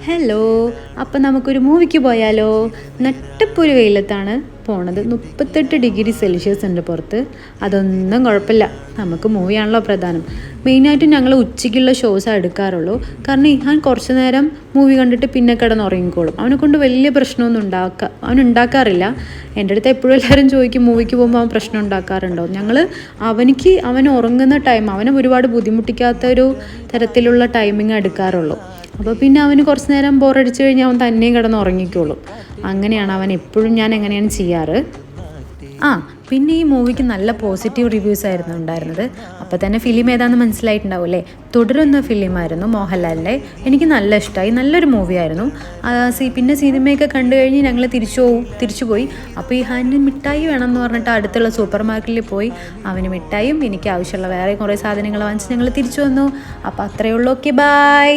Hello, അപ്പം നമുക്കൊരു മൂവിക്ക് പോയാലോ? നട്ടപ്പൊരു വെയിലത്താണ് പോണത്. 38 ഡിഗ്രി സെൽഷ്യസ് ഉണ്ട് പുറത്ത്. അതൊന്നും കുഴപ്പമില്ല, നമുക്ക് മൂവിയാണല്ലോ പ്രധാനം. മെയിനായിട്ടും ഞങ്ങൾ ഉച്ചയ്ക്കുള്ള ഷോസാണ് എടുക്കാറുള്ളൂ. കാരണം ഇഹാൻ കുറച്ച് നേരം മൂവി കണ്ടിട്ട് പിന്നെ കിടന്നുറങ്ങിക്കോളും. അവനെ കൊണ്ട് വലിയ പ്രശ്നമൊന്നും അവൻ ഉണ്ടാക്കാറില്ല. എൻ്റെ അടുത്ത് എപ്പോഴും എല്ലാവരും ചോദിക്കും മൂവിക്ക് പോകുമ്പോൾ അവൻ പ്രശ്നം ഉണ്ടാക്കാറുണ്ടോ. അവൻ ഉറങ്ങുന്ന ടൈം, അവനെ ഒരുപാട് ബുദ്ധിമുട്ടിക്കാത്തൊരു തരത്തിലുള്ള ടൈമിങ് എടുക്കാറുള്ളൂ. അപ്പോൾ പിന്നെ അവന് കുറച്ച് നേരം ബോറടിച്ച് കഴിഞ്ഞാൽ അവൻ തന്നെയും കിടന്ന് ഉറങ്ങിക്കോളും. അങ്ങനെയാണ് അവൻ എപ്പോഴും ഞാൻ എങ്ങനെയാണ് ചെയ്യാറ്. പിന്നെ ഈ മൂവിക്ക് നല്ല പോസിറ്റീവ് റിവ്യൂസ് ആയിരുന്നു ഉണ്ടായിരുന്നത്. അപ്പോൾ തന്നെ ഫിലിം ഏതാണെന്ന് മനസ്സിലായിട്ടുണ്ടാവും അല്ലേ? തുടരുന്ന ഫിലിമായിരുന്നു മോഹൻലാലിൻ്റെ. എനിക്ക് നല്ല ഇഷ്ടമായി, നല്ലൊരു മൂവിയായിരുന്നു. പിന്നെ സിനിമയൊക്കെ കണ്ടു കഴിഞ്ഞ് ഞങ്ങൾ തിരിച്ചുപോയി. അപ്പോൾ ഈ ഹാനിന് മിഠായി വേണം എന്ന് പറഞ്ഞിട്ട് അടുത്തുള്ള സൂപ്പർ മാർക്കറ്റിൽ പോയി അവന് മിഠായിയും എനിക്ക് ആവശ്യമുള്ള വേറെ കുറേ സാധനങ്ങൾ വാങ്ങിച്ച് ഞങ്ങൾ തിരിച്ചു വന്നു. അപ്പോൾ അത്രയേ ഉള്ളൂ. Okay, by.